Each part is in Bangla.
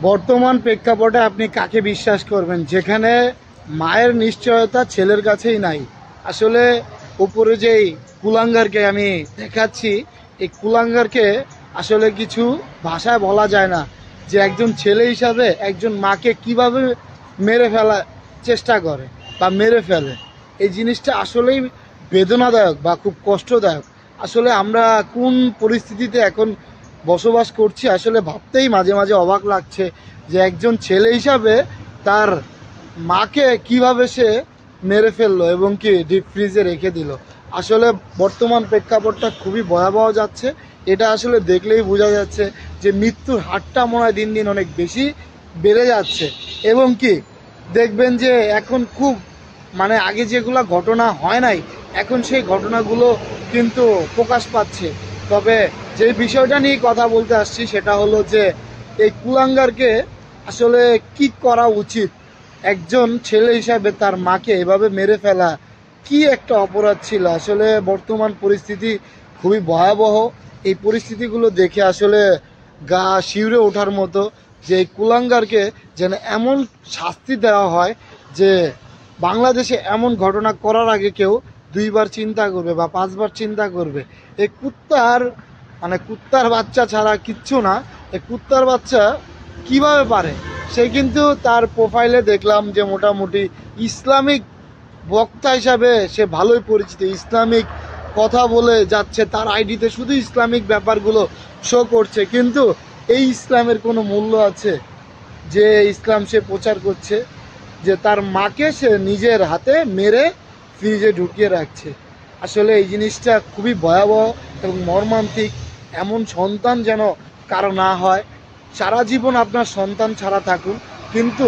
বর্তমান প্রেক্ষাপটে আপনি কাকে বিশ্বাস করবেন, যেখানে মায়ের নিশ্চয়তা ছেলের কাছেই নাই। আসলে উপরে যেই কুলাঙ্গারকে আমি দেখাচ্ছি, এই কুলাঙ্গারকে আসলে কিছু ভাষায় বলা যায় না, যে একজন ছেলে হিসাবে একজন মাকে কিভাবে মেরে ফেলার চেষ্টা করে বা মেরে ফেলে। এই জিনিসটা আসলেই বেদনাদায়ক বা খুব কষ্টদায়ক। আসলে আমরা কোন পরিস্থিতিতে এখন বসবাস করছি আসলে ভাবতেই মাঝে মাঝে অবাক লাগছে, যে একজন ছেলে হিসাবে তার মাকে কিভাবে সে মেরে ফেললো এবং কি ডিপ ফ্রিজে রেখে দিল। আসলে বর্তমান প্রেক্ষাপটটা খুবই ভয়াবহ যাচ্ছে। এটা আসলে দেখলেই বোঝা যাচ্ছে যে মৃত্যুর হারটা মনে হয় দিন দিন অনেক বেশি বেড়ে যাচ্ছে। এবং কি দেখবেন যে এখন খুব আগে যেগুলো ঘটনা হয় নাই, এখন সেই ঘটনাগুলো কিন্তু প্রকাশ পাচ্ছে। তবে যে বিষয়টা নিয়ে কথা বলতে আসছি সেটা হলো যে এই কুলাঙ্গারকে আসলে কি করা উচিত। একজন ছেলে হিসাবে তার মাকে এভাবে মেরে ফেলা কি একটা অপরাধ ছিল। আসলে বর্তমান পরিস্থিতি খুবই ভয়াবহ। এই পরিস্থিতিগুলো দেখে আসলে গা শিউরে ওঠার মতো, যে এই কুলাঙ্গারকে যেন এমন শাস্তি দেওয়া হয় যে বাংলাদেশে এমন ঘটনা করার আগে কেউ দুইবার চিন্তা করবে বা পাঁচবার চিন্তা করবে। এই কুত্তার বাচ্চা ছাড়া কিচ্ছু না। এই কুত্তার বাচ্চা কিভাবে পারে, সে কিন্তু তার প্রোফাইলে দেখলাম যে মোটামুটি ইসলামিক বক্তা হিসাবে সে ভালোই পরিচিত, ইসলামিক কথা বলে যাচ্ছে, তার আইডিতে শুধু ইসলামিক ব্যাপারগুলো শো করছে। কিন্তু এই ইসলামের কোনো মূল্য আছে যে ইসলাম সে প্রচার করছে? যে তার মাকে সে নিজের হাতে মেরে ফ্রিজে ঢুকিয়ে রাখছে। আসলে এই জিনিসটা খুবই ভয়াবহ এবং মর্মান্তিক। এমন সন্তান যেন কারো না হয়। সারা জীবন আপনার সন্তান ছাড়া থাকুন, কিন্তু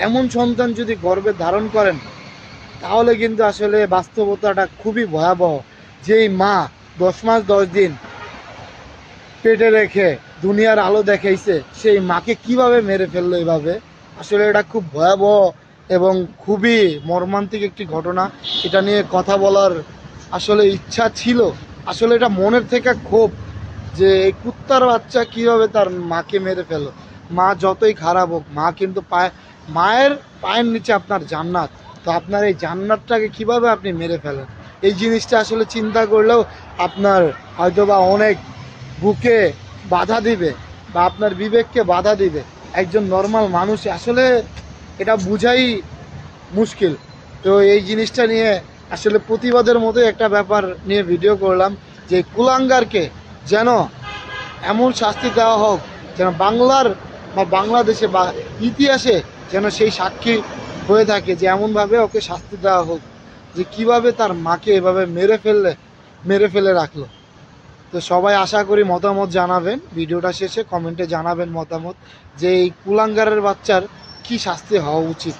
এমন সন্তান যদি গর্ভে ধারণ করেন তাহলে কিন্তু আসলে বাস্তবতাটা খুবই ভয়াবহ। যেই মা 10 মাস 10 দিন পেটে রেখে দুনিয়ার আলো দেখাইছে, সেই মাকে কিভাবে মেরে ফেললো এভাবে। আসলে এটা খুব ভয়াবহ এবং খুবই মর্মান্তিক একটি ঘটনা। এটা নিয়ে কথা বলার আসলে ইচ্ছা ছিল। আসলে এটা মনের থেকে ক্ষোভ, যে এই কুত্তার বাচ্চা কিভাবে তার মাকে মেরে ফেলো। মা যতই খারাপ হোক, মা কিন্তু মায়ের পায়ের নিচে আপনার জান্নাত। তো আপনার এই জান্নাতটাকে কিভাবে আপনি মেরে ফেলেন, এই জিনিসটা আসলে চিন্তা করলেও আপনার হয়তোবা অনেক বুকে বাধা দিবে বা আপনার বিবেককে বাধা দিবে। একজন নর্মাল মানুষ আসলে এটা বুঝাই মুশকিল। তো এই জিনিসটা নিয়ে আসলে প্রতিবাদের মতো একটা ব্যাপার নিয়ে ভিডিও করলাম, যে কুলাঙ্গারকে যেন এমন শাস্তি দেওয়া হোক যেন বাংলার বা বাংলাদেশে বা ইতিহাসে যেন সেই সাক্ষী হয়ে থাকে, যে এমনভাবে ওকে শাস্তি দেওয়া হোক যে কিভাবে তার মাকে এভাবে মেরে ফেলে রাখলো। তো সবাই আশা করি মতামত জানাবেন, ভিডিওটা শেষে কমেন্টে জানাবেন মতামত, যে এই কুলাঙ্গারের বাচ্চার কি শাস্তি হওয়া উচিত।